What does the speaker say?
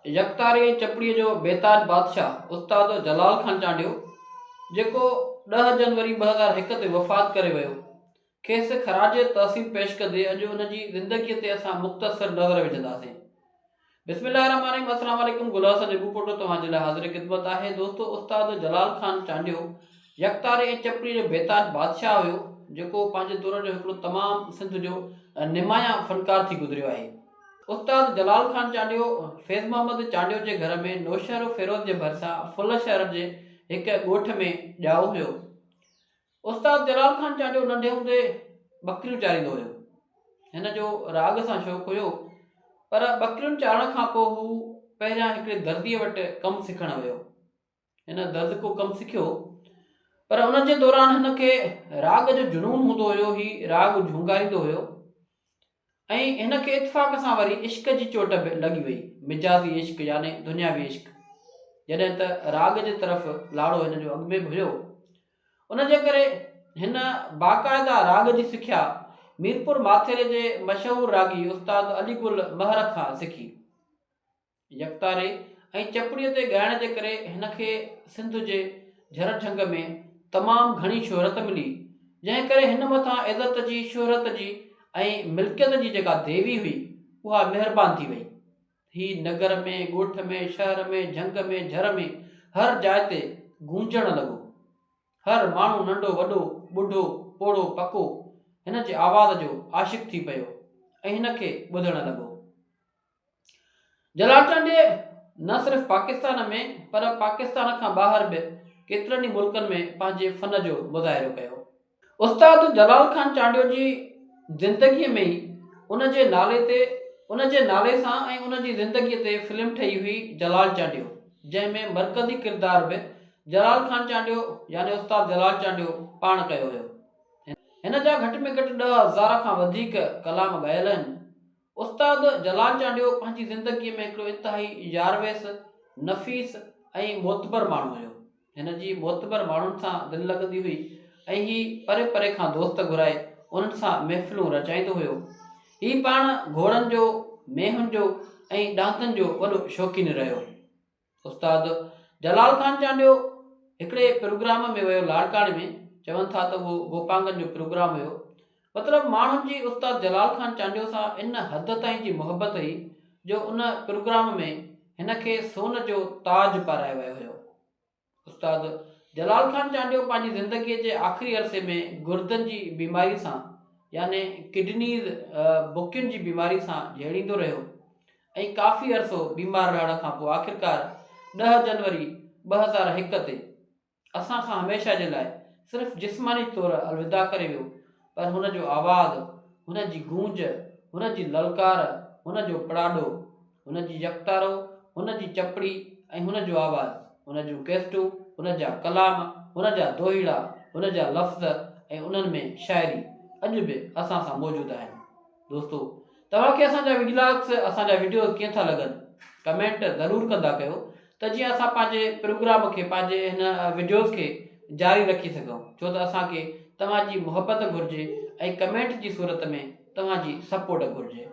यकतारी चपड़ी जो बेताज बादशाह उस्ताद जलाल खान चांडियो जेको 10 जनवरी 2001 ते वफ़ात करे वियो खेसि ख़राज तहसीन पेश कंदे अॼु उन जी ज़िंदगीअ ते असां मुख़्तसर नज़र विझंदासीं। बिस्मिल्लाहिर्रहमानिर्रहीम, अस्सलाम वालेकुम। गुल हसन निबू पोटो तव्हांजे लाइ हाज़िर ख़िदमत आहे। दोस्तो, उस्ताद जलाल खान चांडियो यकतारी ऐं चपड़ी जो बेताज बादशाह हुयो जेको पंहिंजे दौर जो हिकिड़ो तमामु सिंध जो निमाया फनकार थी गुज़रियो आहे। उस्ताद जलाल खान चांडियो फैज़ मोहम्मद चांडियो के घर में नौशहर फिरोज के भरसा फुल शहर के एक ॻोठ में ॼाओ हुयो। उस्ताद जलाल खान चांडियो नंढे हूंदे बकरियूं चारींदो हुयो। हिन जो राग सां शौक़ु हुयो, पर बकरियूं चारण खां पोइ हू पहिरियां हिकिड़े दर्जीअ वटि कमु सिखण वियो। हिन दर्द को कमु सिखियो, पर उन जे दौरान हिन खे राग जो जुनून हूंदो हुयो। ही राग झुंगारींदो हुयो ऐं हिन खे इत्फाक़ सां वरी इश्क जी चोट बि लॻी वई, मिजाज़ी इश्क यानी दुनियावी इश्क। जॾहिं त राग जे तरफ़ लाड़ो हिन जो अॻु में बि हुयो, उन जे करे हिन बाक़ाइदा राग जी सिख्या मीरपुर माथेरे जे मशहूर रागी उस्ताद अलीगुल महर खां सिखी। यकतारे ऐं चपड़ीअ ते ॻाइण जे करे हिन खे सिंध जे झर झंग में तमामु घणी शोहरत मिली, जंहिं करे हिन मथां इज़त जी, शोहरत जी ऐं मिल्कियत जी जेका देवी हुई उहा महिरबान थी वई। ही नगर में, ॻोठ में, शहर में, झंग में, झर में हर जाइ ते गूंजण लॻो। हर माण्हू नंढो वॾो, ॿुढो पोड़ो पको हिन जे आवाज़ जो आशिक़ थी पियो ऐं हिन खे ॿुधण लॻो। जलाल चांडियो न सिर्फ़ पाकिस्तान में पर पाकिस्तान खां ॿाहिरि बि केतिरनि ई मुल्कनि में पंहिंजे फ़न जो मुज़ाहिरो कयो। उस्ताद जलाल खान चांडियो जी ज़िंदगीअ में ई उन जे नाले सां ऐं उन जी ज़िंदगीअ ते फिल्म ठही हुई जलाल चांडियो, जंहिंमें मरकज़ी किरदार बि जलाल खान चांडियो यानी उस्ताद जलाल चांडियो पाण कयो हुयो। हिन जा घटि में घटि 10,000 खां वधीक कलाम ॻायल आहिनि। उस्ताद जलाल चांडियो पंहिंजी ज़िंदगीअ में हिकिड़ो इंतिहाई यारवेस, नफ़ीस ऐं मोतबर माण्हू हुयो। हिन जी मोतबर माण्हुनि सां दिलि लॻंदी हुई ऐं ही परे परे खां दोस्त घुराए उन्हनि सां महफ़िलूं रचाईंदो हुयो। ही पाण घोड़नि जो, मेहुनि जो ऐं ॾांतनि जो वॾो शौक़ीन रहियो। उस्ताद जलाल खान चांडियो हिकिड़े प्रोग्राम में वियो लाड़काणे में, चवनि था त उहो गोपांगन जो प्रोग्राम हुयो। मतिलबु माण्हुनि जी उस्ताद जलाल खान चांडियो सां इन हद ताईं जी मोहबत हुई जो उन प्रोग्राम में हिन खे सोन जो ताज पारायो वियो हुयो। उस्ताद जलाल खान चांडियो पंहिंजी ज़िंदगीअ जे आख़िरी अरसे में गुर्दनि जी बीमारी सां यानी किडनीज़ बुकियुनि जी बीमारी सां झेड़ींदो रहियो ऐं काफ़ी अरसो बीमार रहण खां पोइ आख़िरकार 10 जनवरी 2001 ते असां खां हमेशह जे लाइ सिर्फ़ु जिस्मानी तौर अलविदा करे वियो, पर हुन जो आवाज़, हुन जी गूंज, हुन जी ललकार, हुन जो पड़ाडो, हुन जी यकतारो, हुन जी चपड़ी ऐं हुन जो आवाज़, हुन जूं कैसेटूं, हुन जा कलाम, हुन जा दोहीड़ा, हुन जा लफ़्ज़ ऐं उन्हनि में शाइरी अॼु बि असां सां मौजूदु आहिनि। दोस्तो, तव्हांखे असांजा व्लॉग्स, असांजा वीडियोज़ कीअं था लॻनि, कमेंट ज़रूरु कंदा कयो त जीअं असां पंहिंजे प्रोग्राम खे, पंहिंजे हिन वीडियोज़ खे जारी रखी सघूं। छो त असांखे तव्हांजी मोहबत घुरिजे ऐं कमेंट जी सूरत में तव्हांजी सपोर्ट घुरिजे।